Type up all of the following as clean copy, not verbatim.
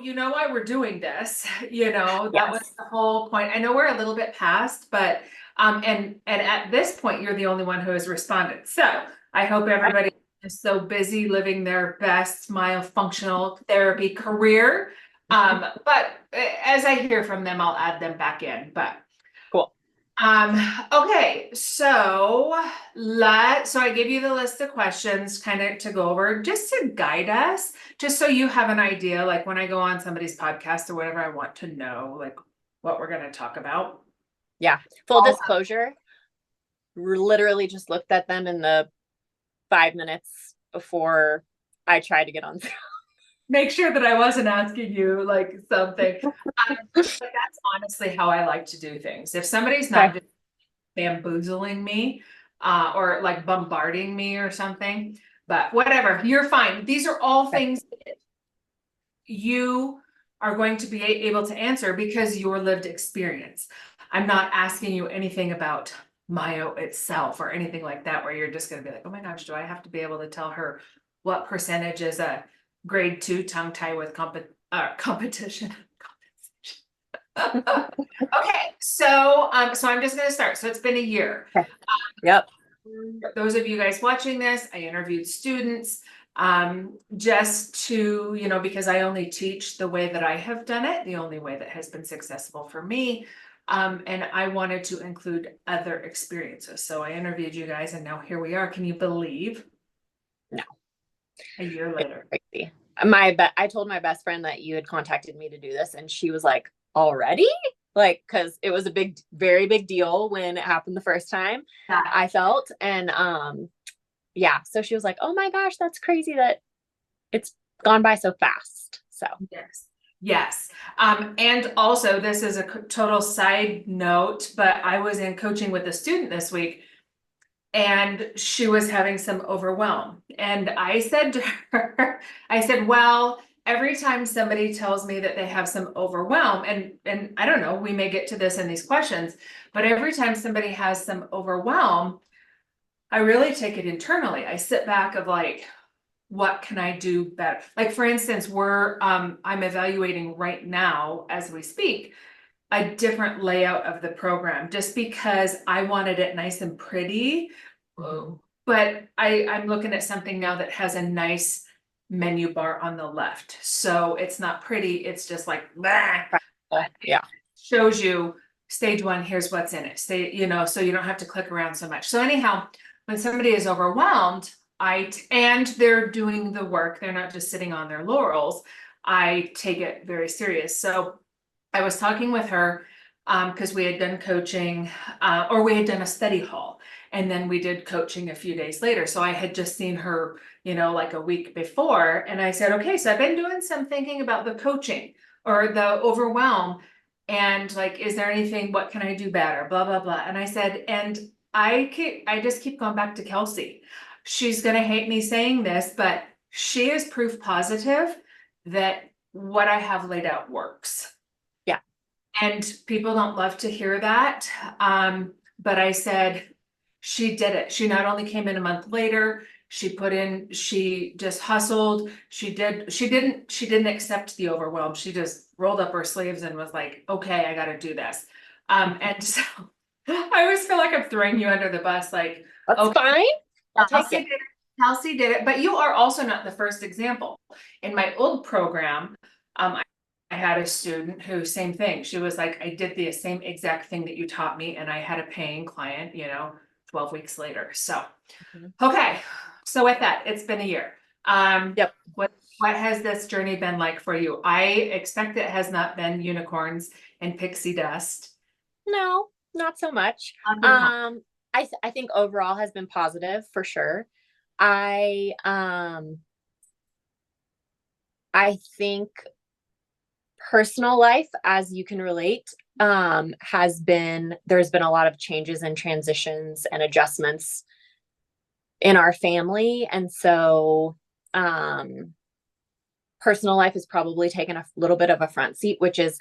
you know why we're doing this. That was Yes. the whole point. I know we're a little bit past, but and at this point, you're the only one who has responded. So I hope everybody is so busy living their best myofunctional therapy career. But as I hear from them, I'll add them back in. But Cool. okay, so I give you the list of questions kind of to go over just to guide us, just so you have an idea, like when I go on somebody's podcast or whatever, I want to know like what we're going to talk about. Yeah. Full disclosure, literally just looked at them in the 5 minutes before I tried to get on. Make sure that I wasn't asking you like something. But that's honestly how I like to do things. If somebody's not Okay. just bamboozling me, or like bombarding me or something, but whatever, you're fine. These are all Okay. things you are going to be able to answer because your lived experience. I'm not asking you anything about Myo itself or anything like that, where you're just going to be like, oh my gosh, do I have to be able to tell her what percentage is a grade 2 tongue tie with competition? Okay, so I'm just going to start. So it's been a year. Okay. Yep. Those of you guys watching this, I interviewed students just to, because I only teach the way that I have done it, the only way that has been successful for me. And I wanted to include other experiences. So I interviewed you guys and now here we are. Can you believe? No. A year later. Crazy. I told my best friend that you had contacted me to do this, and she was like, already? Like, because it was a very big deal when it happened the first time, Yeah. I felt. And yeah, so she was like, oh my gosh, that's crazy that it's gone by so fast. So Yes. Yes. And also this is a total side note, but I was in coaching with a student this week and she was having some overwhelm. And I said to her, I said, well, every time somebody tells me that they have some overwhelm, and I don't know, we may get to this in these questions, but every time somebody has some overwhelm, I really take it internally. I sit back of like, what can I do better? Like for instance, I'm evaluating right now as we speak a different layout of the program just because I wanted it nice and pretty. But I'm looking at something now that has a nice menu bar on the left. So it's not pretty, it's just like, bah, yeah. shows you stage 1, here's what's in it. So you don't have to click around so much. So anyhow, when somebody is overwhelmed, and they're doing the work, they're not just sitting on their laurels, I take it very serious. So I was talking with her because we had done coaching or we had done a study hall and then we did coaching a few days later. So I had just seen her, like a week before. And I said, okay, so I've been doing some thinking about the coaching or the overwhelm. And like, is there anything, what can I do better? Blah, blah, blah. And I said, and I just keep going back to Kelsey. She's going to hate me saying this, but she is proof positive that what I have laid out works. Yeah. And people don't love to hear that. But I said, she did it. She not only came in a month later, she just hustled. She didn't accept the overwhelm. She just rolled up her sleeves and was like, okay, I got to do this. And so I always feel like I'm throwing you under the bus. Like, That's okay, fine. I'll take it. Kelsey did it, but you are also not the first example. In my old program, I had a student who, same thing. She was like, I did the same exact thing that you taught me, and I had a paying client, 12 weeks later. So, okay. So with that, it's been a year. Yep. What has this journey been like for you? I expect it has not been unicorns and pixie dust. No, not so much. I think overall has been positive for sure. I think personal life, as you can relate, there's been a lot of changes and transitions and adjustments in our family. And so, personal life has probably taken a little bit of a front seat, which is,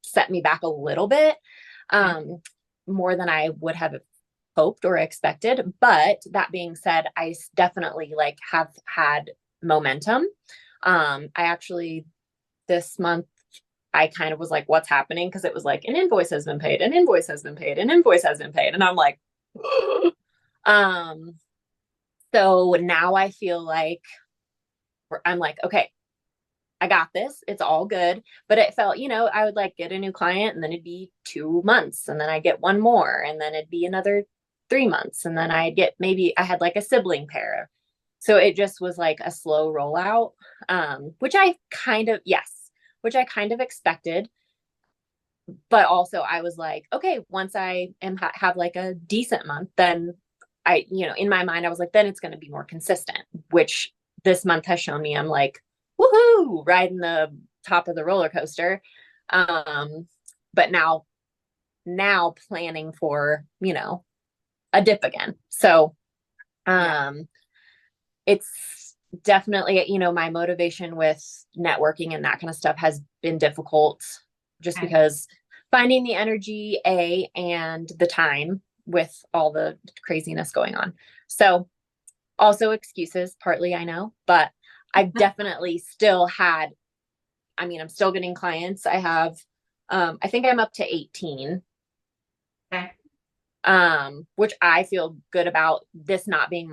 set me back a little bit, more than I would have hoped or expected. But that being said, I definitely have had momentum. I actually this month I kind of was like, what's happening? Because it was like an invoice has been paid, an invoice has been paid, an invoice has been paid. And I'm like, um, so now I feel like I'm like, okay, I got this. It's all good. But it felt, I would like get a new client and then it'd be 2 months and then I get one more and then it'd be another 3 months. And then I'd get, maybe I had like a sibling pair. So it just was like a slow rollout, which I kind of, yes, which I kind of expected. But also I was like, okay, once I have like a decent month, then in my mind, I was like, then it's going to be more consistent, which this month has shown me I'm like, woohoo, riding the top of the roller coaster. But now planning for, a dip again. So, it's definitely, my motivation with networking and that kind of stuff has been difficult just because finding the energy, and the time with all the craziness going on. So also excuses, partly, I know, but I've definitely still I'm still getting clients. I have, I think I'm up to 18. Okay. Which I feel good about this not being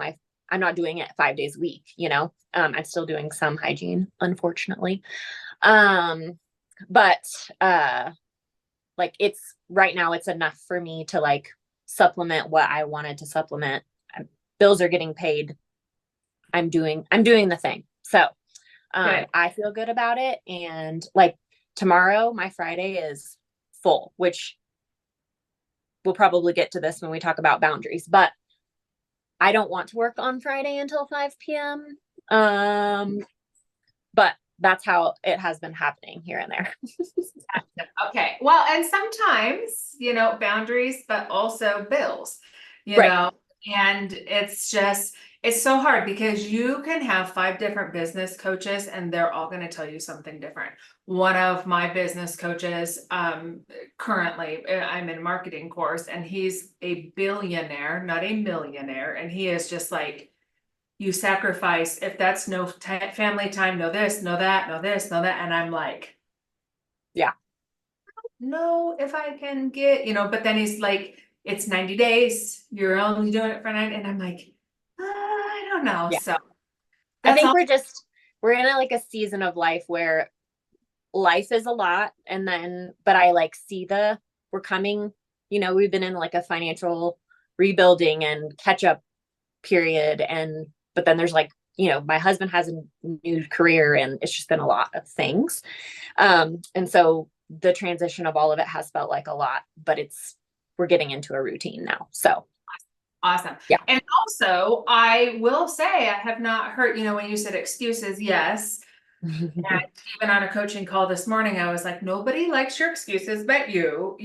I'm not doing it 5 days a week, I'm still doing some hygiene, unfortunately. But, like it's right now it's enough for me to like supplement what I wanted to supplement. Bills are getting paid. I'm doing the thing. So, I feel good about it. And like tomorrow, my Friday is full, which we'll probably get to this when we talk about boundaries, but I don't want to work on Friday until 5 p.m. But that's how it has been happening here and there. Okay. Well, and sometimes, boundaries, but also bills, Right. and it's so hard because you can have 5 different business coaches and they're all going to tell you something different. One of my business coaches, currently I'm in a marketing course and he's a billionaire, not a millionaire. And he is just like, you sacrifice, if that's no family time, no this, no that, no this, no that. And I'm like, Yeah. no, if I can get, but then he's like, it's 90 days, you're only doing it for 9. And I'm like, I don't know. Yeah. So I that's think all. we're in like a season of life where life is a lot. And then, but I like we're coming, we've been in like a financial rebuilding and catch up period. But then there's like, my husband has a new career and it's just been a lot of things. And so the transition of all of it has felt like a lot, but we're getting into a routine now. So Awesome. yeah. And also, I will say, I have not heard, when you said excuses, yes. And even on a coaching call this morning, I was like, nobody likes your excuses but you,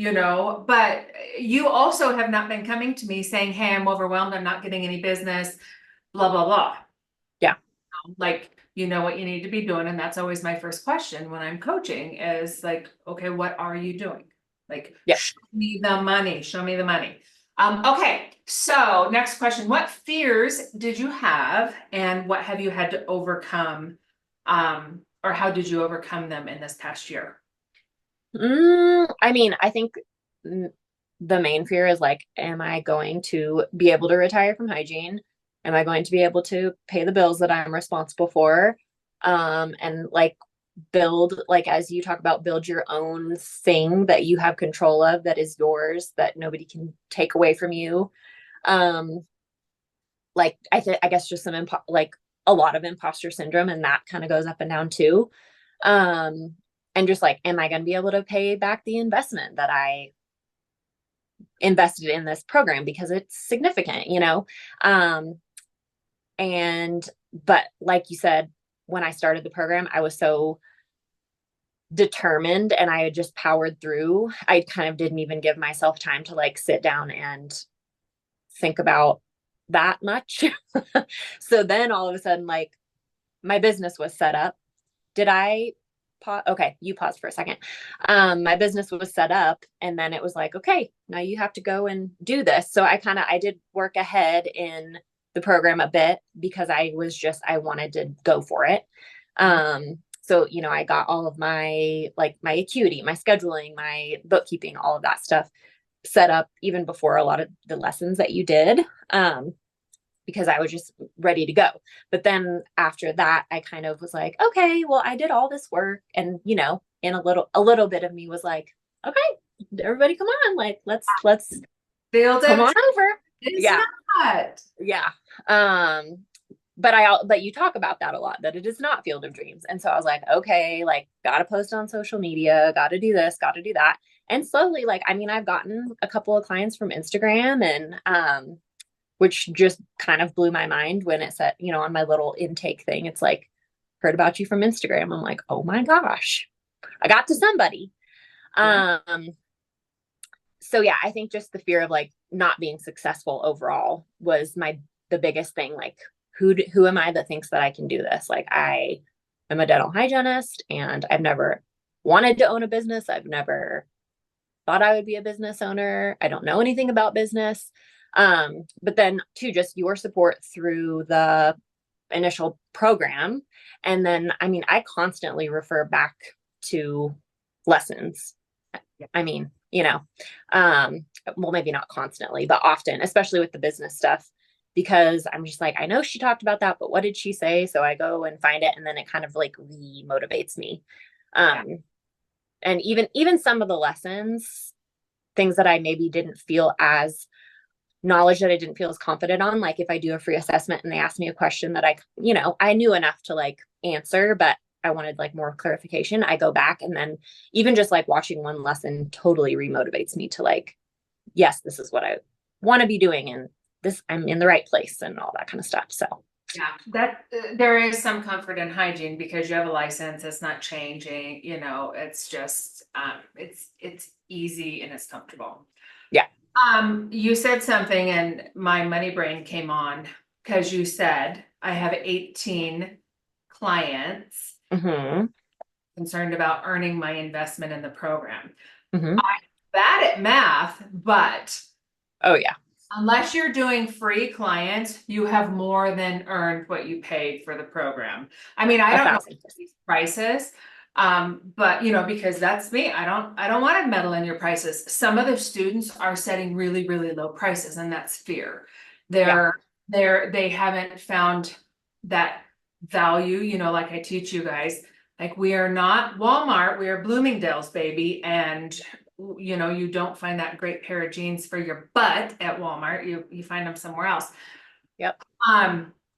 but you also have not been coming to me saying, hey, I'm overwhelmed, I'm not getting any business, blah, blah, blah. Yeah. Like, you know what you need to be doing. And that's always my first question when I'm coaching is like, okay, what are you doing? Like, Yeah. show me the money, show me the money. Okay. So next question, what fears did you have and what have you had to overcome? Or how did you overcome them in this past year? I think the main fear is like, am I going to be able to retire from hygiene? Am I going to be able to pay the bills that I'm responsible for? And like build, like, as you talk about, build your own thing that you have control of, that is yours, that nobody can take away from you. Like, I guess just like a lot of imposter syndrome, and that kind of goes up and down too. And just like, am I going to be able to pay back the investment that I invested in this program, because it's significant, but like you said, when I started the program, I was so determined and I had just powered through. I kind of didn't even give myself time to like sit down and think about that much. So then all of a sudden, like, my business was set up. Did I pause? Okay, you paused for a second. My business was set up, and then it was like, okay, now you have to go and do this. So I did work ahead in the program a bit because I wanted to go for it. So, you know, I got all of my, like my acuity, my scheduling, my bookkeeping, all of that stuff set up even before a lot of the lessons that you did. Because I was just ready to go. But then after that, I kind of was like, okay, well, I did all this work. And, you know, in a little bit of me was like, okay, everybody come on, like, let's Field come of on over. It's Yeah. not. Yeah. But you talk about that a lot, that it is not Field of Dreams. And so I was like, okay, like, gotta post on social media, gotta do this, gotta do that. And slowly, like, I mean, I've gotten a couple of clients from Instagram, and which just kind of blew my mind when it said, you know, on my little intake thing, it's like, heard about you from Instagram. I'm like, oh my gosh, I got to somebody. Yeah. So yeah, I think just the fear of like not being successful overall was the biggest thing. Like, who am I that thinks that I can do this? Like, I am a dental hygienist and I've never wanted to own a business. I've never thought I would be a business owner. I don't know anything about business. But then too, just your support through the initial program. And then, I mean, I constantly refer back to lessons. I mean, you know, well, maybe not constantly, but often, especially with the business stuff, because I'm just like, I know she talked about that, but what did she say? So I go and find it, and then it kind of like re-motivates me. And even some of the lessons, things that I maybe didn't feel as knowledge that I didn't feel as confident on, like if I do a free assessment and they ask me a question that I, you know, I knew enough to like answer, but I wanted like more clarification, I go back, and then even just like watching one lesson totally remotivates me to like, yes, this is what I want to be doing, and this, I'm in the right place and all that kind of stuff. So Yeah, that there is some comfort in hygiene because you have a license, it's not changing, you know, it's just it's easy and it's comfortable. yeah. You said something and my money brain came on because you said I have 18 clients Mm-hmm. concerned about earning my investment in the program. Mm-hmm. I'm bad at math, but Oh yeah. unless you're doing free clients, you have more than earned what you paid for the program. I mean, I don't know 1,000. these prices, but you know, because that's me. I don't want to meddle in your prices. Some of the students are setting really, really low prices, and that's fear. Yeah. They haven't found that value, you know, like I teach you guys. Like, we are not Walmart, we are Bloomingdale's, baby, and you know, you don't find that great pair of jeans for your butt at Walmart, you find them somewhere else. Yep.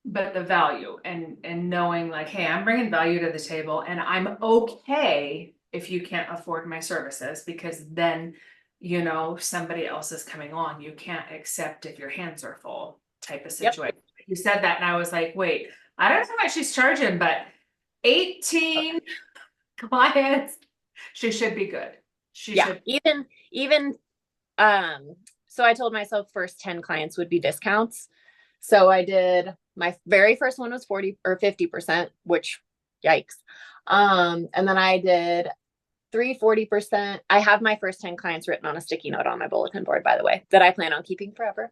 But the value and knowing like, hey, I'm bringing value to the table, and I'm okay if you can't afford my services, because then, you know, somebody else is coming along. You can't accept if your hands are full type of Yep. situation. You said that and I was like, wait, I don't know how much she's charging, but 18 clients, she should be good. She Yeah. should. Even so I told myself first 10 clients would be discounts. So I did, my very first one was 40 or 50%, which yikes. And then I did 40%. I have my first 10 clients written on a sticky note on my bulletin board, by the way, that I plan on keeping forever.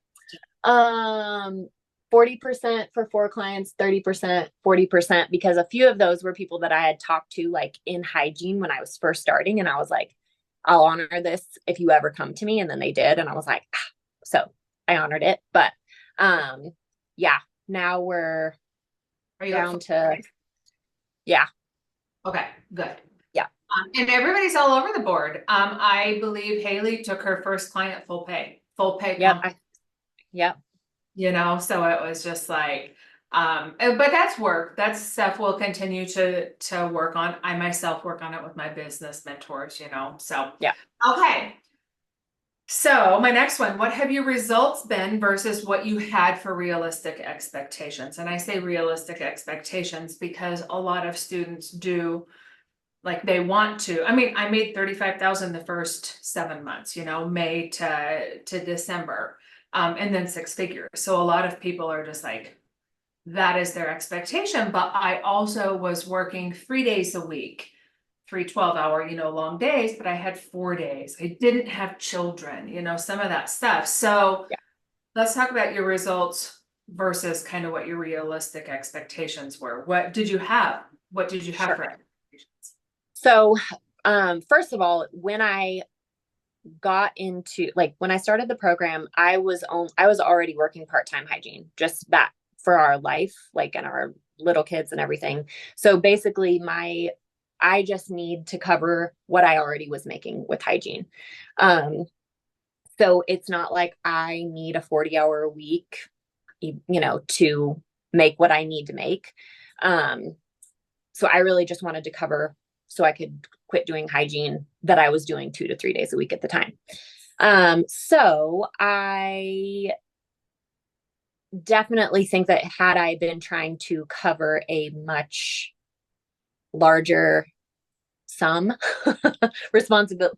40% for 4 clients, 30%, 40%, because a few of those were people that I had talked to like in hygiene when I was first starting. And I was like, I'll honor this if you ever come to me. And then they did. And I was like, ah. So I honored it. But yeah, now we're Are you down to, price? yeah. Okay, good. Yeah. And everybody's all over the board. I believe Haley took her first client full pay. Yep. Yep. You know, so it was just like, but that's work. That's stuff we'll continue to work on. I myself work on it with my business mentors, you know, so. Yeah. Okay. So my next one, what have your results been versus what you had for realistic expectations? And I say realistic expectations because a lot of students do, like, they want to. I mean, I made 35,000 the first 7 months, you know, May to December, and then 6 figures. So a lot of people are just like, that is their expectation. But I also was working 3 days a week, 3 12-hour, you know, long days, but I had 4 days. I didn't have children, you know, some of that stuff. So Yeah. let's talk about your results versus kind of what your realistic expectations were. What did you have? What did you have Sure. for it? So, first of all, when I got into when I started the program, I was already working part-time hygiene, just that for our life, like and our little kids and everything. So basically I just need to cover what I already was making with hygiene. So it's not like I need a 40-hour a week, to make what I need to make. So I really just wanted to cover so I could quit doing hygiene that I was doing 2 to 3 days a week at the time. So I definitely think that had I been trying to cover a much larger sum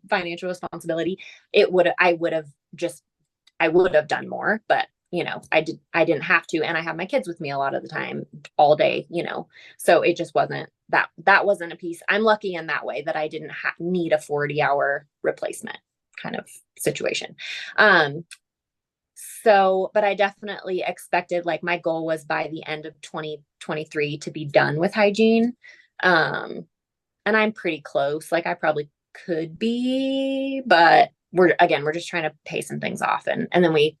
financial responsibility, I would have done more, but I didn't have to. And I have my kids with me a lot of the time, all day, so it just wasn't that wasn't a piece. I'm lucky in that way that I didn't need a 40-hour replacement kind of situation. So, but I definitely expected, like, my goal was by the end of 2023 to be done with hygiene. And I'm pretty close. Like, I probably could be, but we're just trying to pay some things off. And then we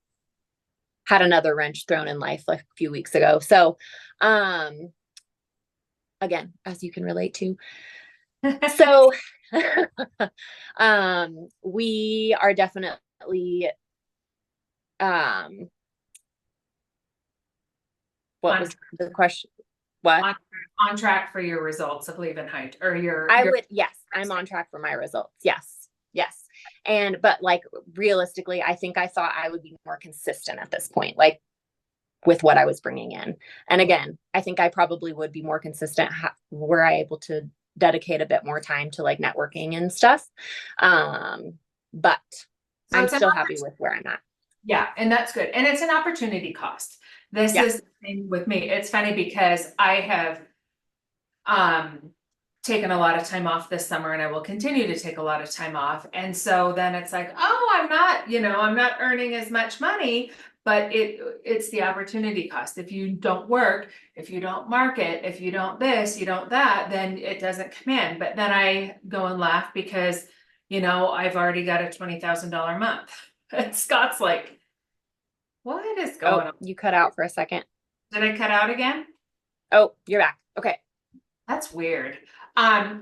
had another wrench thrown in life like a few weeks ago. So, again, as you can relate to. So, we are definitely, what was the question? What? On track for your results of leaving height or yes, I'm on track for my results. Yes. But like, realistically, I think I thought I would be more consistent at this point, like with what I was bringing in. And again, I think I probably would be more consistent were I able to dedicate a bit more time to like networking and stuff. But so I'm still happy with where I'm at. Yeah. And that's good. And it's an opportunity cost. This is the thing with me. It's funny because I have taken a lot of time off this summer and I will continue to take a lot of time off. And so then it's like, oh, I'm not earning as much money, but it's the opportunity cost. If you don't work, if you don't market, if you don't this, you don't that, then it doesn't come in. But then I go and laugh because, I've already got a $20,000 month. And Scott's like, what is going on? You cut out for a second. Did I cut out again? Oh, you're back. Okay. That's weird.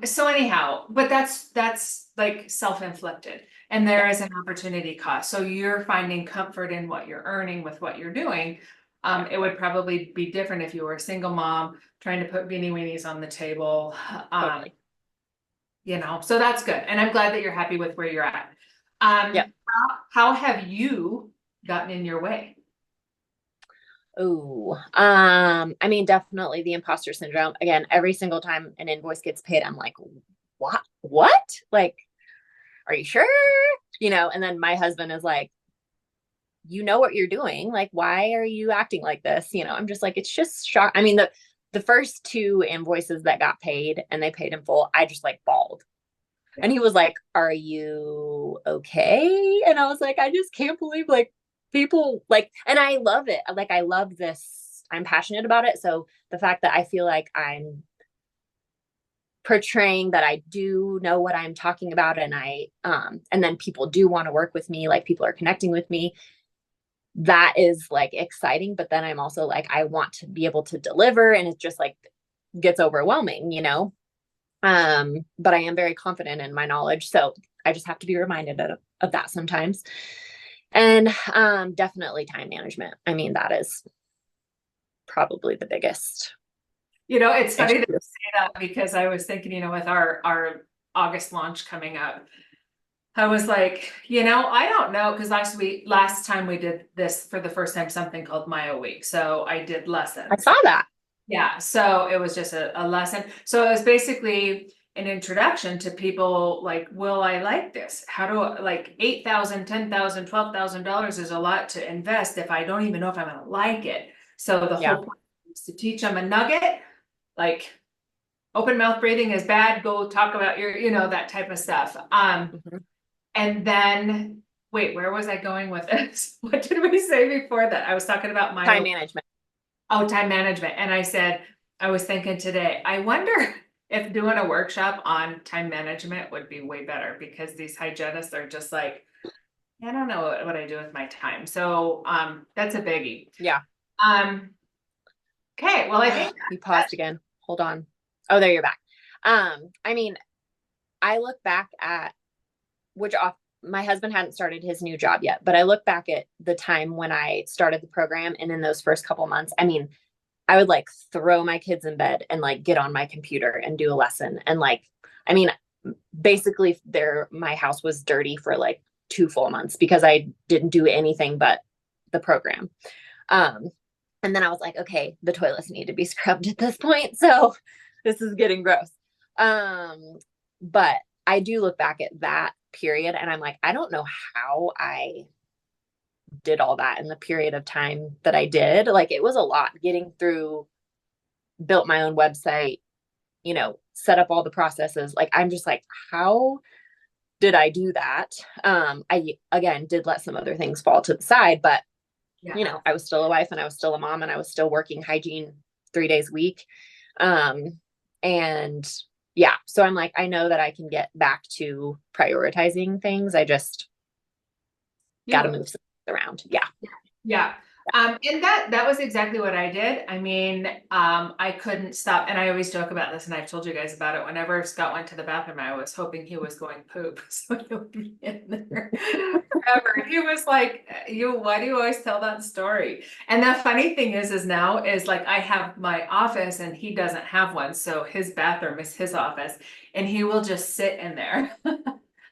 So anyhow, but that's like self-inflicted and there is an opportunity cost. So you're finding comfort in what you're earning with what you're doing. It would probably be different if you were a single mom trying to put beanie weenies on the table. Totally. So that's good. And I'm glad that you're happy with where you're at. How have you gotten in your way? Oh, I mean, definitely the imposter syndrome. Again, every single time an invoice gets paid, I'm like, what? Like, are you sure? And then my husband is like, you know what you're doing. Like, why are you acting like this? I'm just like, it's just shock. I mean, the first 2 invoices that got paid and they paid in full, I just like bawled. And he was like, are you okay? And I was like, I just can't believe like people like, and I love it. Like, I love this. I'm passionate about it. So the fact that I feel like I'm portraying that I do know what I'm talking about and and then people do want to work with me, like people are connecting with me. That is like exciting. But then I'm also like, I want to be able to deliver and it just like gets overwhelming, but I am very confident in my knowledge. So I just have to be reminded of that sometimes. And definitely time management. I mean, that is probably the biggest. It's funny that you say that because I was thinking, with our August launch coming up, I was like, I don't know, because last time we did this for the first time, something called Myo Week. So I did lessons. I saw that. Yeah. So it was just a lesson. So it was basically an introduction to people like, will I like this? How do I, like $8,000, $10,000, $12,000 is a lot to invest if I don't even know if I'm going to like it. So the whole point is to teach them a nugget, like open mouth breathing is bad. Go talk about your, that type of stuff. And then wait, where was I going with this? What did we say before that? I was talking about time management. Oh, time management. And I said, I was thinking today, I wonder if doing a workshop on time management would be way better, because these hygienists are just like, I don't know what I do with my time. So, that's a biggie. Yeah. Okay, well, I think You paused again. Hold on. Oh, there you're back. I mean, I look back at my husband hadn't started his new job yet, but I look back at the time when I started the program, and in those first couple months, I mean, I would like throw my kids in bed and like get on my computer and do a lesson. And like, I mean, basically my house was dirty for like 2 full months because I didn't do anything but the program. And then I was like, okay, the toilets need to be scrubbed at this point. So this is getting gross. But I do look back at that period and I'm like, I don't know how I did all that in the period of time that I did. Like, it was a lot getting through, built my own website, set up all the processes. Like, I'm just like, how did I do that? I, again, did let some other things fall to the side, but I was still a wife and I was still a mom and I was still working hygiene 3 days a week. And yeah, so I'm like, I know that I can get back to prioritizing things. I just got to move around. Yeah. Yeah. And that was exactly what I did. I mean, I couldn't stop, and I always joke about this, and I've told you guys about it. Whenever Scott went to the bathroom, I was hoping he was going poop, so he would be in there forever. He was like, why do you always tell that story? And the funny thing is now like, I have my office and he doesn't have one. So his bathroom is his office and he will just sit in there,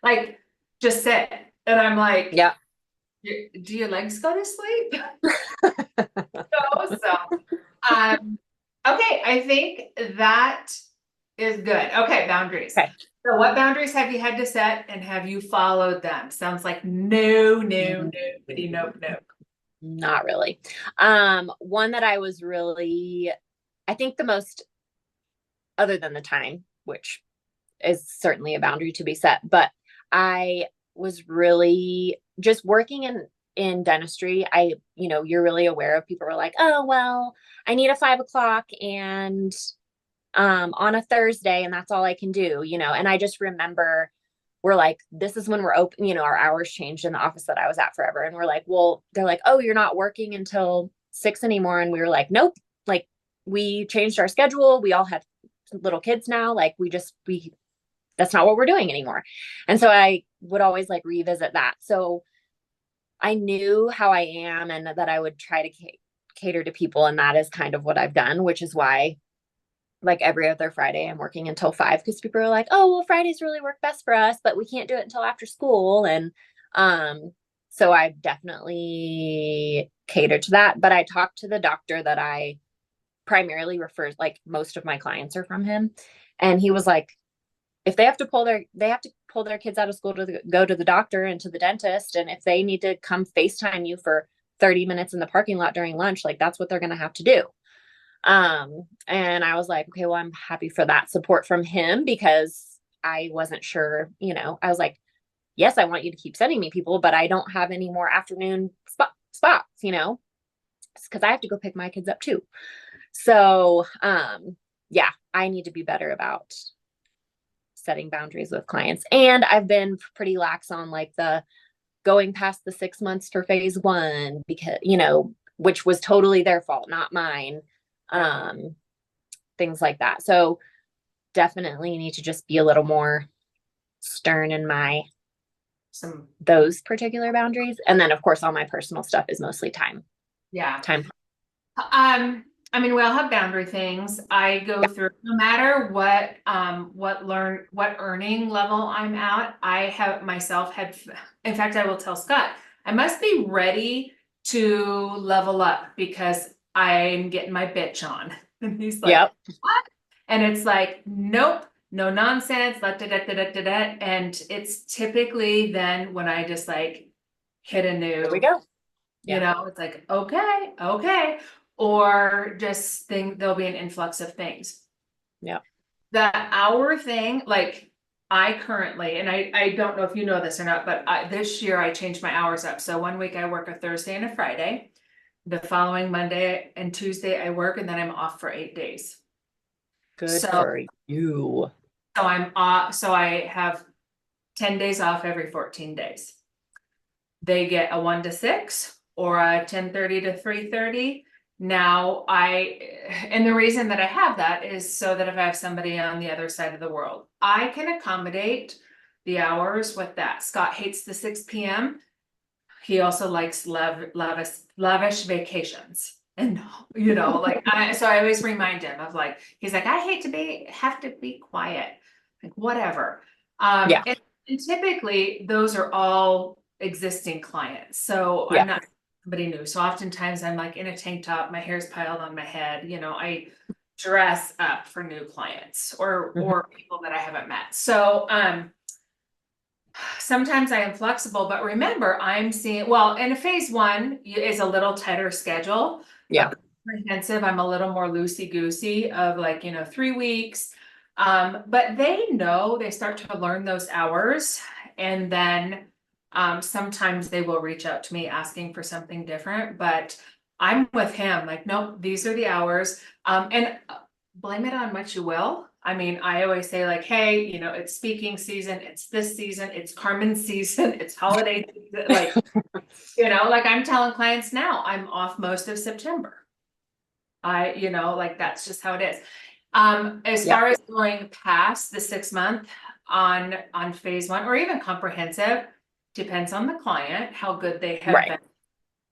like just sit. And I'm like, yeah. Do your legs go to sleep? Okay, I think that is good. Okay, boundaries. Okay. So what boundaries have you had to set and have you followed them? Sounds like nobody, nope. Not really. One that I was really, I think the most, other than the time, which is certainly a boundary to be set, but I was really just working in dentistry. You're really aware of, people were like, oh, well, I need a 5 o'clock and on a Thursday, and that's all I can do, and I just remember we're like, this is when we're open, our hours changed in the office that I was at forever. And we're like, well, they're like, oh, you're not working until 6 anymore. And we were like, nope, like we changed our schedule. We all have little kids now. Like that's not what we're doing anymore. And so I would always like revisit that. So I knew how I am and that I would try to cater to people. And that is kind of what I've done, which is why like every other Friday I'm working until 5, because people are like, oh, well, Fridays really work best for us, but we can't do it until after school. And so I definitely catered to that. But I talked to the doctor that I primarily refers, like most of my clients are from him. And he was like, if they have to pull their kids out of school to go to the doctor and to the dentist, and if they need to come FaceTime you for 30 minutes in the parking lot during lunch, like that's what they're going to have to do. And I was like, okay, well, I'm happy for that support from him, because I wasn't sure, I was like, yes, I want you to keep sending me people, but I don't have any more afternoon spots, because I have to go pick my kids up too. So, yeah, I need to be better about setting boundaries with clients. And I've been pretty lax on like the going past the 6 months for phase 1, because, which was totally their fault, not mine. Things like that. So definitely need to just be a little more stern in those particular boundaries. And then of course, all my personal stuff is mostly time. Yeah. Time. I mean, we all have boundary things. I go through, no matter what earning level I'm at, I have myself in fact, I will tell Scott, I must be ready to level up because I'm getting my bitch on. And he's like, yep. What? And it's like, nope, no nonsense, and it's typically then when I just like hit a new, There we go. it's like, okay. Or just there'll be an influx of things. Yeah. The hour thing, like I currently, and I don't know if you know this or not, but this year I changed my hours up. So one week I work a Thursday and a Friday. The following Monday and Tuesday I work, and then I'm off for 8 days. Good So, for you. so I have 10 days off every 14 days. They get a 1 to 6 or a 10:30 to 3:30. Now and the reason that I have that is so that if I have somebody on the other side of the world, I can accommodate the hours with that. Scott hates the 6 p.m. He also likes lavish vacations. And so I always remind him of like, he's like, I hate to have to be quiet, like whatever. Yeah. And typically those are all existing clients. So Yeah. I'm not somebody new. So oftentimes I'm like in a tank top, my hair's piled on my head, I dress up for new clients or Mhm. or people that I haven't met. So sometimes I am flexible, but remember, in a phase one is a little tighter schedule. Yeah. Comprehensive, I'm a little more loosey-goosey of 3 weeks. But they start to learn those hours. And then sometimes they will reach out to me asking for something different, but I'm with him, like, nope, these are the hours. And blame it on what you will. I mean, I always say like, hey, it's speaking season, it's this season, it's Carmen season, it's holiday season, like I'm telling clients now, I'm off most of September. That's just how it is. As Yeah. far as going past the 6 month on phase one or even comprehensive, depends on the client, how good they have Right. been.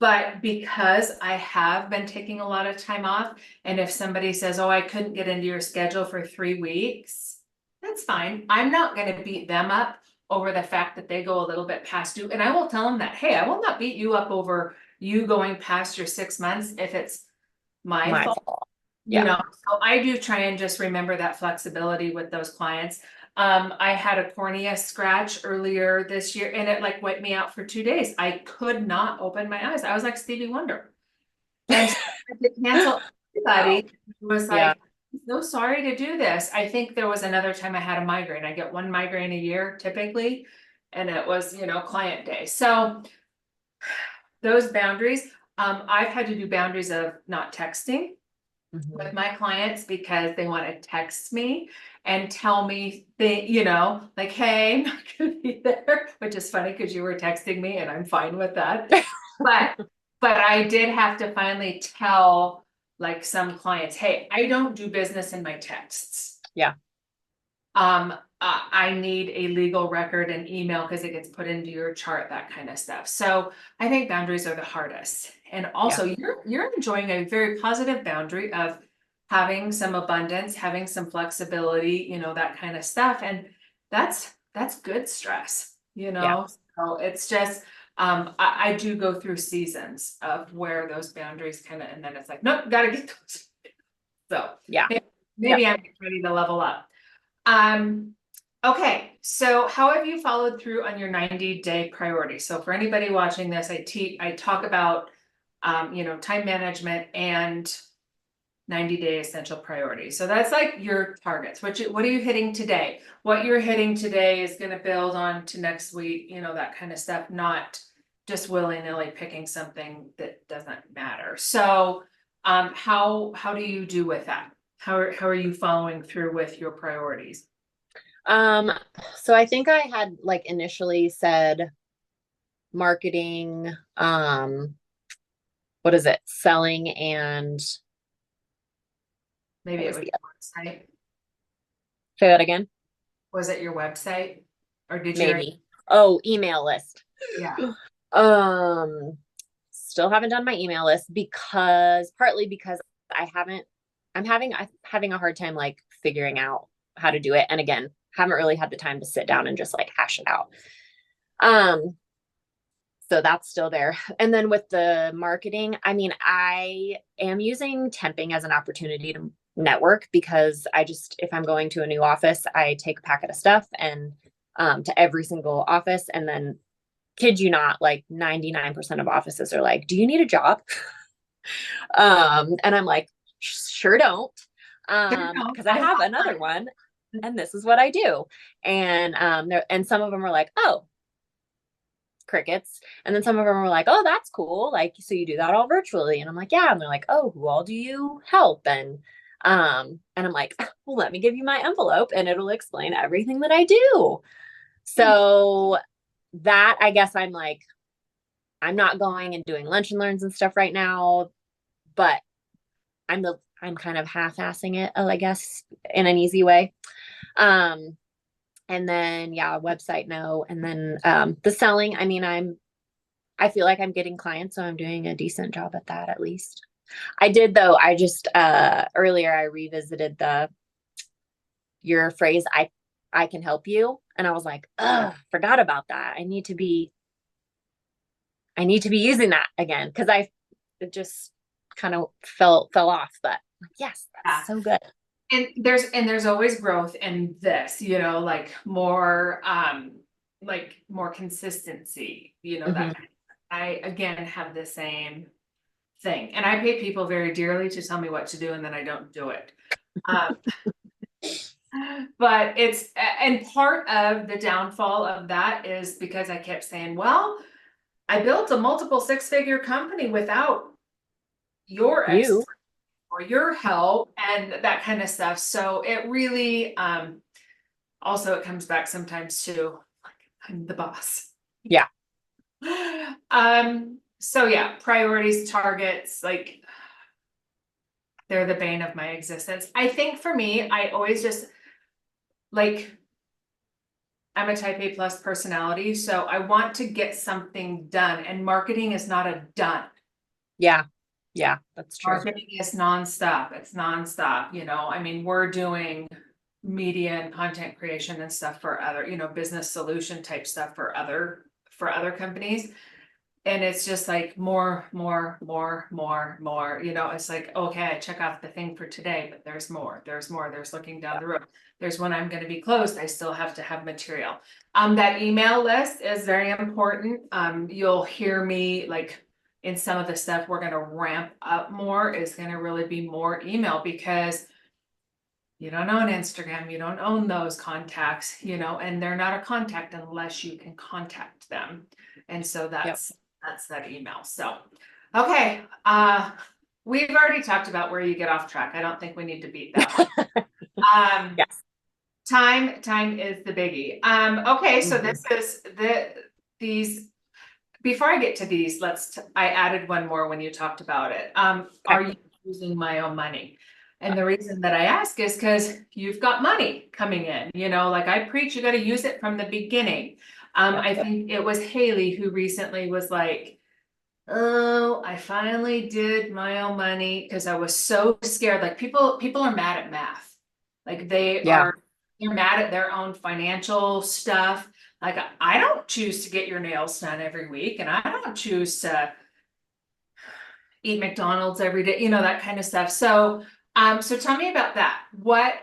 But because I have been taking a lot of time off, and if somebody says, oh, I couldn't get into your schedule for 3 weeks, that's fine. I'm not going to beat them up over the fact that they go a little bit past you. And I will tell them that, hey, I will not beat you up over you going past your 6 months if it's my My fault. fault. Yeah. So I do try and just remember that flexibility with those clients. I had a cornea scratch earlier this year and it like wiped me out for 2 days. I could not open my eyes. I was like Stevie Wonder. And so I had to cancel everybody. It was Yeah. like, I'm so sorry to do this. I think there was another time I had a migraine. I get one migraine a year typically. And it was, client day. So those boundaries, I've had to do boundaries of not texting with Mhm. my clients because they want to text me and tell me like, hey, I'm not gonna be there, which is funny because you were texting me and I'm fine with that. But I did have to finally tell like some clients, hey, I don't do business in my texts. Yeah. I need a legal record and email because it gets put into your chart, that kind of stuff. So I think boundaries are the hardest. And also you're enjoying a very positive boundary of having some abundance, having some flexibility, that kind of stuff. And that's good stress, Yeah. So it's just I do go through seasons of where those boundaries kind of, and then it's like, nope, gotta get those. So Yeah. maybe I'm ready to level up. Okay, so how have you followed through on your 90-day priority? So for anybody watching this, I talk about time management and 90-day essential priorities. So that's like your targets. What are you hitting today? What you're hitting today is going to build on to next week, that kind of stuff, not just willy-nilly picking something that doesn't matter. So how do you do with that? How are you following through with your priorities? Um, so I think I had like initially said marketing, what is it? Selling and Maybe what it was was the your website. say that again? Was it your website? Or did you write? Maybe. Oh, email list. Yeah. Um, Still haven't done my email list partly because I'm having a hard time like figuring out how to do it. And again, haven't really had the time to sit down and just like hash it out. Um, so that's still there. And then with the marketing, I mean, I am using temping as an opportunity to network because if I'm going to a new office, I take a packet of stuff and to every single office. And then kid you not, like 99% of offices are like, do you need a job? And I'm like, sure don't. Because I have another one and this is what I do. And some of them are like, oh, crickets. And then some of them are like, oh, that's cool. Like, so you do that all virtually. And I'm like, yeah. And they're like, oh, who all do you help? And And I'm like, well, let me give you my envelope and it'll explain everything that I do. So that, I guess I'm like, I'm not going and doing lunch and learns and stuff right now, but I'm kind of half-assing it, I guess, in an easy way. And then, yeah, website, no. And then, the selling, I mean, I feel like I'm getting clients, so I'm doing a decent job at that at least. I did though. I just, earlier I revisited your phrase, I can help you. And I was like, forgot about that. I need to be using that again. Cause it just kind of fell off, but yes, that's so good. And there's always growth in this, like more consistency, that I again have the same thing. And I pay people very dearly to tell me what to do and then I don't do it. But and part of the downfall of that is because I kept saying, well, I built a multiple six-figure company without your expertise or your help and that kind of stuff. So it really, also it comes back sometimes to like, I'm the boss. Yeah. So yeah, priorities, targets, like they're the bane of my existence. I think for me, I always just like, I'm a type A plus personality, so I want to get something done and marketing is not a done. Yeah. Yeah, that's true. Marketing is nonstop. It's nonstop, I mean, we're doing media and content creation and stuff for other, business solution type stuff for other companies. And it's just like more, it's like, okay, I check off the thing for today, but there's more, there's looking down the road. There's when I'm going to be closed. I still have to have material. That email list is very important. You'll hear me like in some of the stuff we're going to ramp up more is going to really be more email because you don't own Instagram, you don't own those contacts, and they're not a contact unless you can contact them. And so that's that email. So, okay. We've already talked about where you get off track. I don't think we need to beat that one. Yes. Time is the biggie. Okay. So this is these, before I get to these, I added one more when you talked about it. Are you using my own money? And the reason that I ask is because you've got money coming in, like I preach, you got to use it from the beginning. I think it was Haley who recently was like, oh, I finally did my own money because I was so scared. Like people are mad at math. Like they're mad at their own financial stuff. Like I don't choose to get your nails done every week and I don't choose to eat McDonald's every day, that kind of stuff. So so tell me about that. What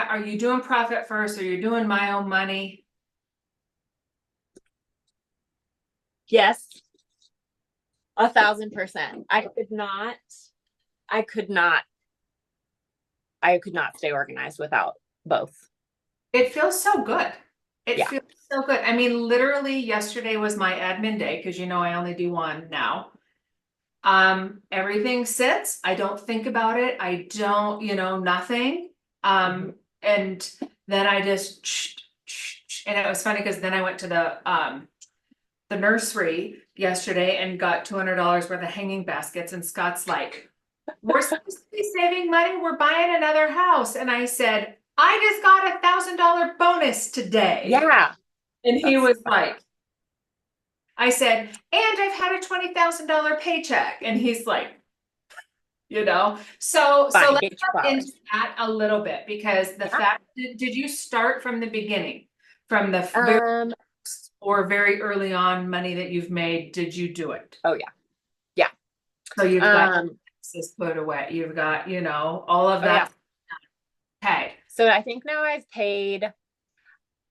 are you doing profit first? Or you're doing my own money? Yes. 1,000%. I could not stay organized without both. It feels so good. It feels so good. I mean, literally yesterday was my admin day because I only do one now. Everything sits. I don't think about it. I don't, nothing. And then I just, and it was funny because then I went to the nursery yesterday and got $200 worth of hanging baskets. And Scott's like, we're supposed to be saving money. We're buying another house. And I said, I just got $1,000 bonus today. Yeah. And he was like, I said, and I've had a $20,000 paycheck. And he's like, so let's get into that a little bit because the fact, did you start from the beginning, from the or very early on money that you've made? Did you do it? Oh yeah. Yeah. So you've got this put away. You've got, all of that. Okay. So I think now I've paid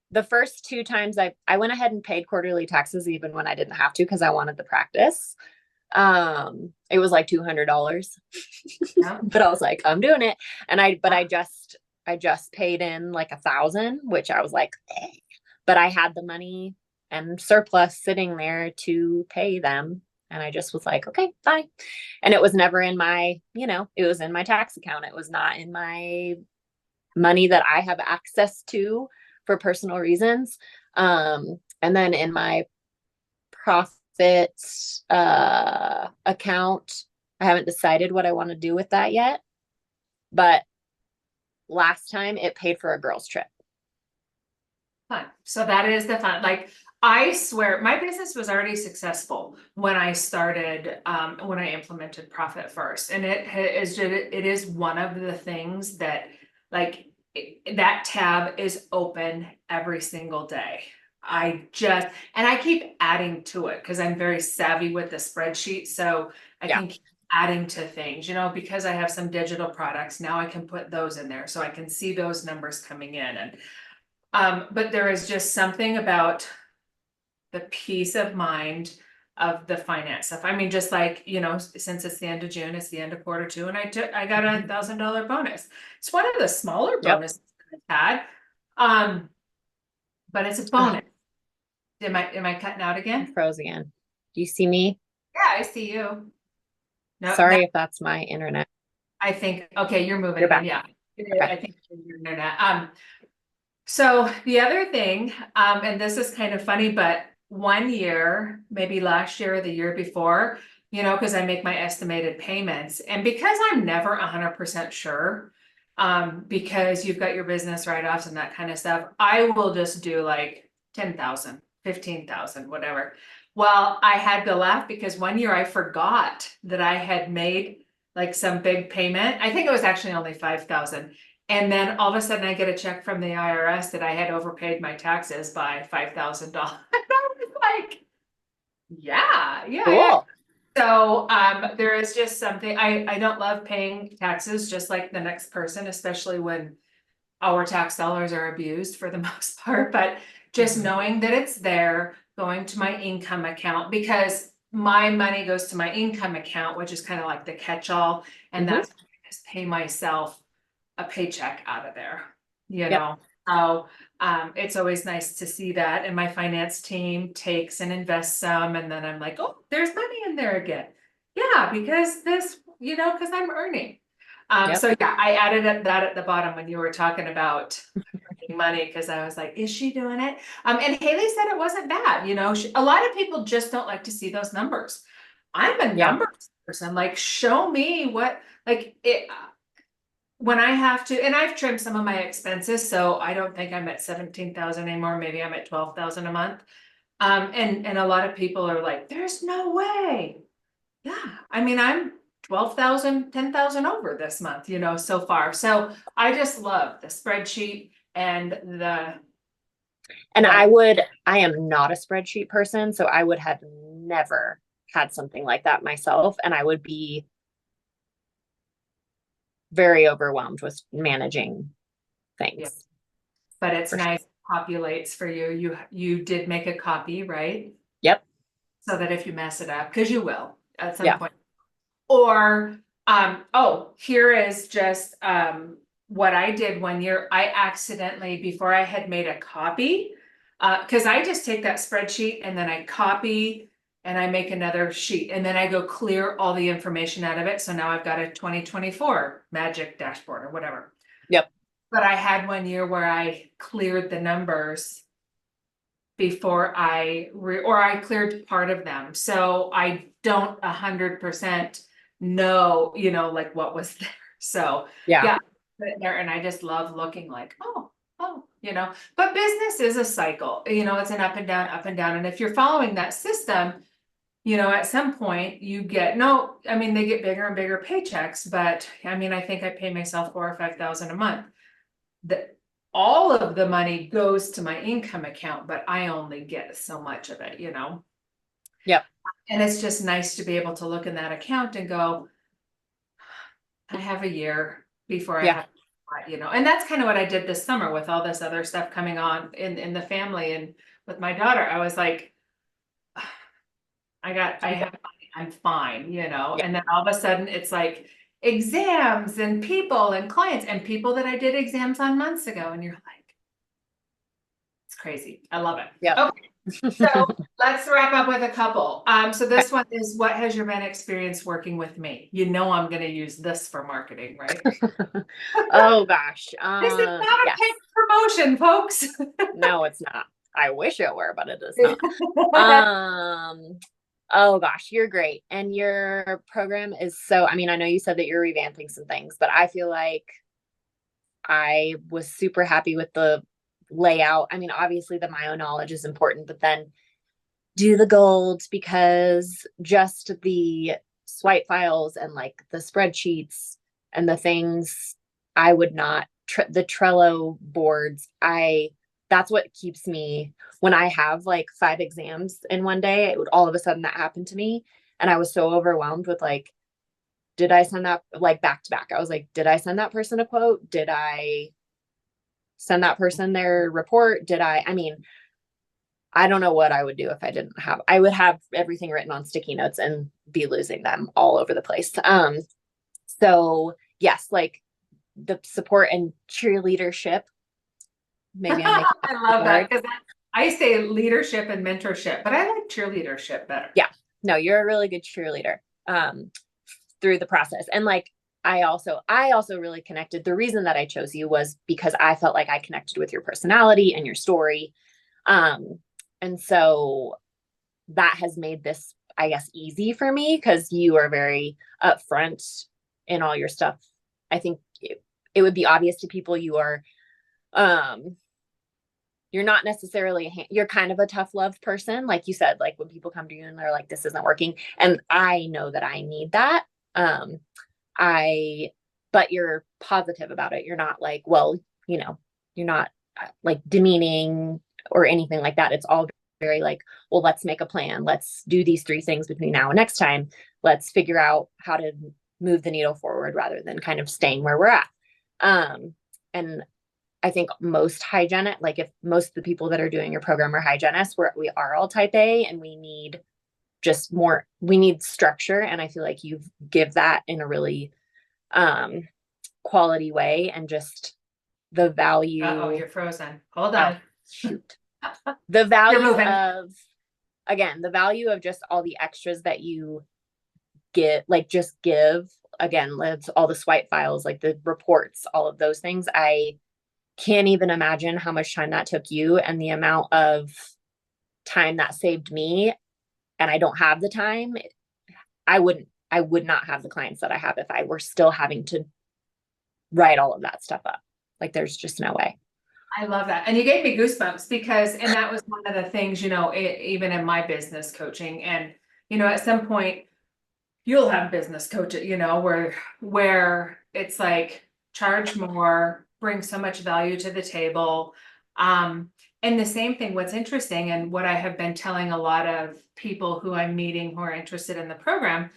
the first 2 times I went ahead and paid quarterly taxes even when I didn't have to because I wanted the practice. It was like $200. But I was like, I'm doing it. And I just paid in like 1,000, which I was like, but I had the money and surplus sitting there to pay them. And I just was like, okay, bye. And it was never in my, it was in my tax account. It was not in my money that I have access to for personal reasons. And then in my profit account, I haven't decided what I want to do with that yet. But last time it paid for a girls' trip. Fun. So that is the fun. Like, I swear my business was already successful when I started, when I implemented Profit First. And it is one of the things that, like, that tab is open every single day. And I keep adding to it because I'm very savvy with the spreadsheet. So I can keep adding to things, because I have some digital products. Now I can put those in there so I can see those numbers coming in. And but there is just something about the peace of mind of the finance stuff. I mean, just like, since it's the end of June, it's the end of quarter two, and I got a $1,000 bonus. It's one of the smaller bonuses I've had. But it's a bonus. Am I cutting out I again? froze again. Do you see me? Yeah, I see you. No, Sorry if that's my internet. I think, okay, you're moving You're again. back. Yeah. Okay. I think your internet. So the other thing, and this is kind of funny, but one year, maybe last year or the year before, because I make my estimated payments, and because I'm never 100% sure, because you've got your business write-offs and that kind of stuff, I will just do like 10,000, 15,000, whatever. Well, I had to laugh because one year I forgot that I had made like some big payment. I think it was actually only 5,000. And then all of a sudden I get a check from the IRS that I had overpaid my taxes by $5,000. I was like, yeah. Cool. So there is just something, I don't love paying taxes just like the next person, especially when our tax dollars are abused for the most part, but just knowing that it's there, going to my income account, because my money goes to my income account, which is kind of like the catch-all, and that's just pay myself a paycheck out of there, So it's always nice to see that. And my finance team takes and invests some, and then I'm like, oh, there's money in there again. Yeah, because this, because I'm earning. So yeah, I added that at the bottom when you were talking about earning money, because I was like, is she doing it? And Haley said it wasn't bad. A lot of people just don't like to see those numbers. I'm a numbers person. Like, show me what, like it. When I have to, and I've trimmed some of my expenses, so I don't think I'm at 17,000 anymore. Maybe I'm at 12,000 a month. And a lot of people are like, there's no way. Yeah, I mean, I'm 12,000, 10,000 over this month, so far. So I just love the spreadsheet and And I am not a spreadsheet person, so I would have never had something like that myself. And I would be very overwhelmed with managing things. Yeah. But it's nice, it populates for you. You did make a copy, right? Yep. So that if you mess it up, because you will at some point. Or, here is just what I did one year. I accidentally, before I had made a copy, because I just take that spreadsheet and then I copy and I make another sheet, and then I go clear all the information out of it. So now I've got a 2024 magic dashboard or whatever. Yep. But I had one year where I cleared the numbers before I cleared part of them. So I don't 100% know, like what was there. So yeah, put it there, and I just love looking like, oh, but business is a cycle, it's an up and down, up and down. And if you're following that system, at some point they get bigger and bigger paychecks, but I mean, I think I pay myself 4,000 or 5,000 a month. All of the money goes to my income account, but I only get so much of it, Yep. And it's just nice to be able to look in that account and go, I have a year before I have, and that's kind of what I did this summer with all this other stuff coming on in the family and with my daughter. I was like, I have money, I'm fine, and then all of a sudden it's like exams and people and clients and people that I did exams on months ago, and you're like, it's crazy. I love it. Yeah. Okay. So let's wrap up with a couple. So this one is, what has your been experience working with me? You know, I'm going to use this for marketing, right? Oh gosh. This is not a Yes. paid promotion, folks. No, it's not. I wish it were, but it is not. Oh gosh, you're great. And your program is so, I mean, I know you said that you're revamping some things, but I feel like I was super happy with the layout. I mean, obviously the myo knowledge is important, but then do the gold, because just the swipe files and like the spreadsheets and the things I would not, the Trello boards, that's what keeps me when I have like 5 exams in one day. It would all of a sudden that happened to me. And I was so overwhelmed with like, did I send that like back to back? I was like, did I send that person a quote? Did I send that person their report? I mean, I don't know what I would do if I would have everything written on sticky notes and be losing them all over the place. So yes, like the support and cheerleadership. Maybe I'm making I that love that word. because I say leadership and mentorship, but I like cheerleadership better. Yeah, no, you're a really good cheerleader through the process. And like, I also really connected. The reason that I chose you was because I felt like I connected with your personality and your story. Um, and so that has made this, I guess, easy for me because you are very upfront in all your stuff. I think it would be obvious to people um, you're not necessarily, you're kind of a tough love person. Like you said, like when people come to you and they're like, this isn't working. And I know that I need that. Um, I, but you're positive about it. You're not like, well, you're not like demeaning or anything like that. It's all very like, well, let's make a plan. Let's do these 3 things between now and next time. Let's figure out how to move the needle forward rather than kind of staying where we're at. And I think most hygienic, like if most of the people that are doing your program are hygienists, we are all type A and we need we need structure. And I feel like you give that in a really quality way, and just the Oh, value. you're frozen. Hold Oh, on. shoot. The You're value moving. of, again, the value of just all the extras that you get, like just give, again, let's all the swipe files, like the reports, all of those things. I can't even imagine how much time that took you and the amount of time that saved me. And I don't have the time. I would not have the clients that I have if I were still having to write all of that stuff up. Like there's just no way. I love that. And you gave me goosebumps because, and that was one of the things, even in my business coaching. And, at some point you'll have business coaches, where it's like charge more, bring so much value to the table. And the same thing, what's interesting and what I have been telling a lot of people who I'm meeting who are interested in the program,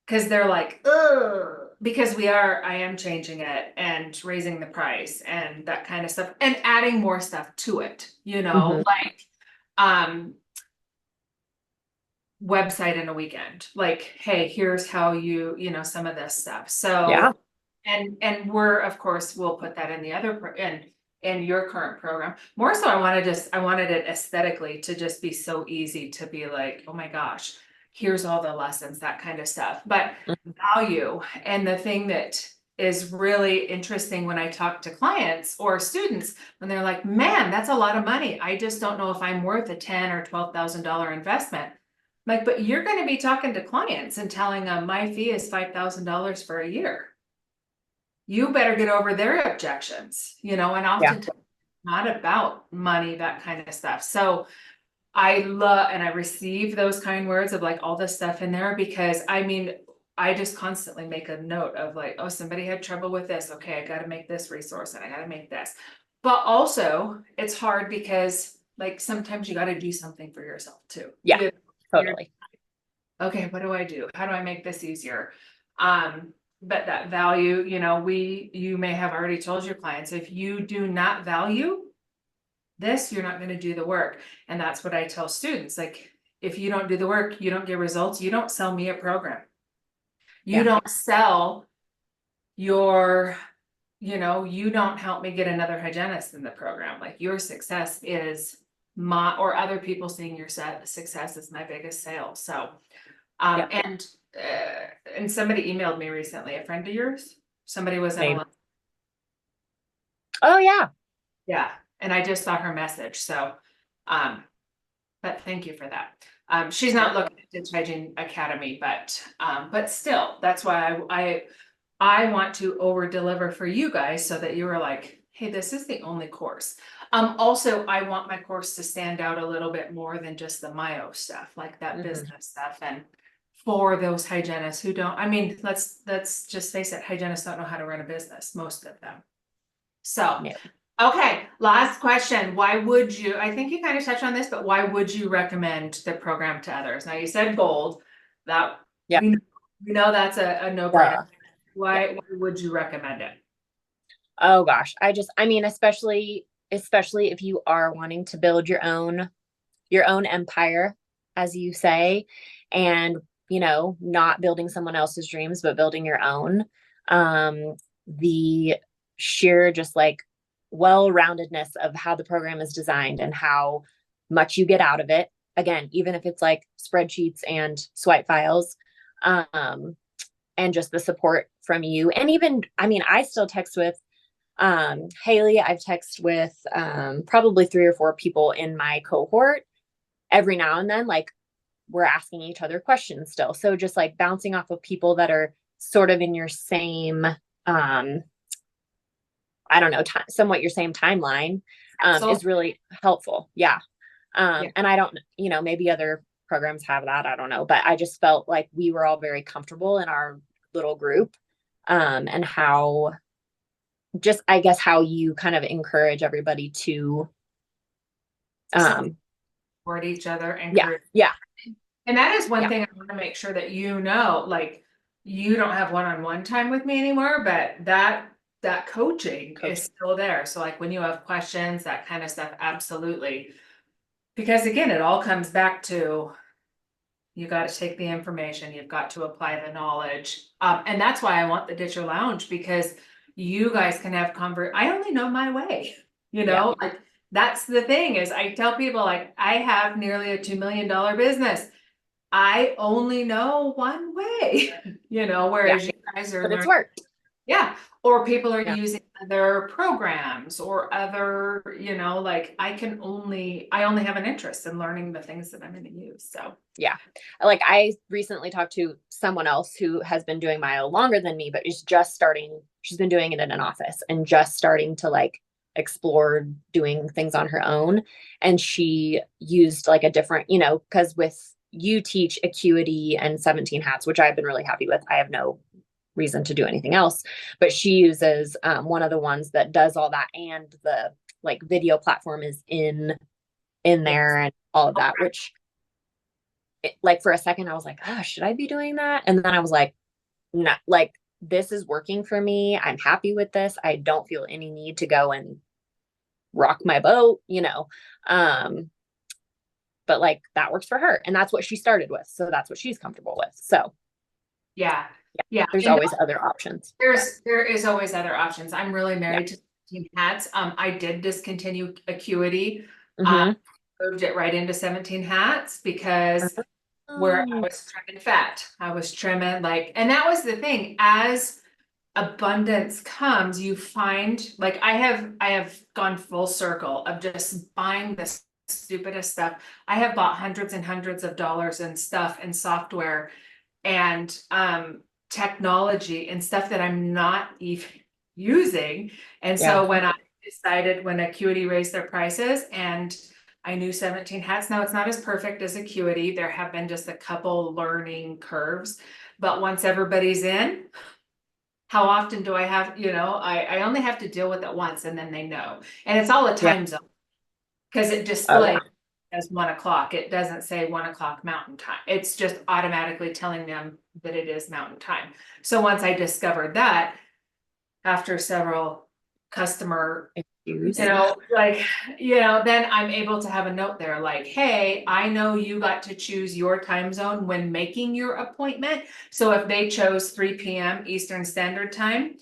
because they're like, ugh, because I am changing it and raising the price and that kind of stuff and adding more stuff to it, Mhm. like, website in a weekend. Like, hey, here's how some of this stuff. Yeah. So, and we're, of course, we'll put that in the in your current program. More so, I wanted it aesthetically to just be so easy to be like, oh my gosh, here's all the lessons, that kind of stuff. But value, and the thing that is really interesting when I talk to clients or students, when they're like, man, that's a lot of money. I just don't know if I'm worth a $10,000 or $12,000 investment. Like, but you're going to be talking to clients and telling them my fee is $5,000 for a year. You better get over their objections, and Yeah. often not about money, that kind of stuff. So I love, and I receive those kind words of like all this stuff in there, because I mean, I just constantly make a note of like, oh, somebody had trouble with this. Okay, I got to make this resource and I got to make this. But also it's hard because like sometimes you got to do something for yourself too. Yeah. Totally. Okay, what do I do? How do I make this easier? But that value, you may have already told your clients, if you do not value this, you're not going to do the work. And that's what I tell students. Like, if you don't do the work, you don't get results, you don't sell me a program. You Yeah. don't sell your, you don't help me get another hygienist in the program. Like, your success is or other people seeing your success is my biggest sale. So, Yep. and somebody emailed me recently, a friend of yours, somebody was in Maybe. a, Oh yeah. yeah, and I just saw her message. So, but thank you for that. She's not looking at Ditch Hygiene Academy, but still, that's why I want to over deliver for you guys so that you are like, hey, this is the only course. Also, I want my course to stand out a little bit more than just the myo stuff, like that business stuff. And for those hygienists who don't, I mean, let's just face it, hygienists don't know how to run a business, most of them. So, Yeah. okay, last question. Why would you, I think you kind of touched on this, but why would you recommend the program to others? Now you said gold, that Yeah. we know that's a no-brainer. Why would you recommend it? Oh gosh. I mean, especially if you are wanting to build your own empire, as you say, and not building someone else's dreams, but building your own. The sheer just like well-roundedness of how the program is designed and how much you get out of it. Again, even if it's like spreadsheets and swipe files, and just the support from you. And even, I mean, I still text with Haley. I've texted with probably 3 or 4 people in my cohort every now and then, like we're asking each other questions still. So just like bouncing off of people that are sort of in your same, I don't know, somewhat your same timeline, is really helpful. Yeah. And I don't, maybe other programs have that. I don't know, but I just felt like we were all very comfortable in our little group, and how just, I guess, how you kind of encourage everybody to, support each other and yeah. And that is one thing I want to make sure that like you don't have one-on-one time with me anymore, but that coaching is still there. So like when you have questions, that kind of stuff, absolutely. Because again, it all comes back to you got to take the information, you've got to apply the knowledge. And that's why I want the Ditcher Lounge, because you guys can have I only know my way, like that's the thing is I tell people like I have nearly a $2 million business. I only know one way, whereas you guys are but it's learning. worked. Yeah. Or people are using other programs or other, like I only have an interest in learning the things that I'm going to use. So yeah, like I recently talked to someone else who has been doing myo longer than me, but is just starting. She's been doing it in an office and just starting to like explore doing things on her own. And she used like a different, because with you teach acuity and 17 hats, which I've been really happy with. I have no reason to do anything else, but she uses one of the ones that does all that, and the like video platform is in there and all of that, which like for a second I was like, oh, should I be doing that? And then I was like, no, like this is working for me. I'm happy with this. I don't feel any need to go and rock my boat, but like that works for her, and that's what she started with, so that's what she's comfortable with. So yeah. There's always other options. There is always other options. I'm really married to 17 hats. I did discontinue acuity. Moved it right into 17 hats because where I was trimming fat, I was trimming and that was the thing. As abundance comes, you find like I have gone full circle of just buying this stupidest stuff. I have bought hundreds and hundreds of dollars in stuff and software and technology and stuff that I'm not even using. And so when I decided, when Acuity raised their prices, and I knew 17 hats, now it's not as perfect as Acuity. There have been just a couple learning curves, but once everybody's in, how often do I have, I only have to deal with it once and then they know. And it's all a time zone because it displays as 1 o'clock. It doesn't say 1 o'clock Mountain Time. It's just automatically telling them that it is Mountain Time. So once I discovered that, after several customer issues, then I'm able to have a note there like, hey, I know you got to choose your time zone when making your appointment. So if they chose 3 p.m. Eastern Standard Time,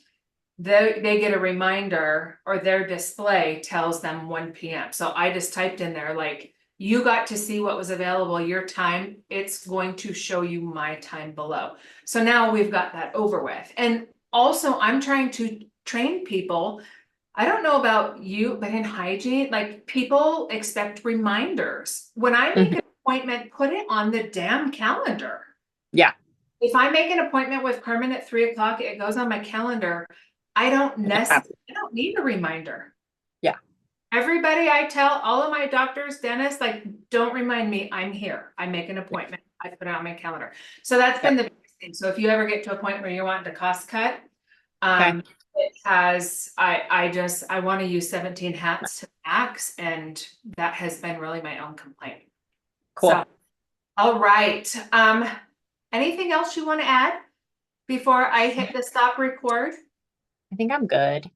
they get a reminder, or their display tells them 1 PM. So I just typed in there, like, you got to see what was available, your time, it's going to show you my time below. So now we've got that over with. And also I'm trying to train people. I don't know about you, but in hygiene, like, people expect reminders. When I make Mhm. an appointment, put it on the damn calendar. Yeah. If I make an appointment with Carmen at 3 o'clock, it goes on my calendar. I don't need a reminder. Yeah. Everybody I tell, all of my doctors, dentists, like, don't remind me, I'm here. I make an appointment. I put it on my calendar. So that's been the biggest thing. So if you ever get to a point where you're wanting to cost cut, Okay. it has, I want to use 17 hats to max, and that has been really my own complaint. Cool. So, all right. Anything else you want to add before I hit the stop record? I think I'm good.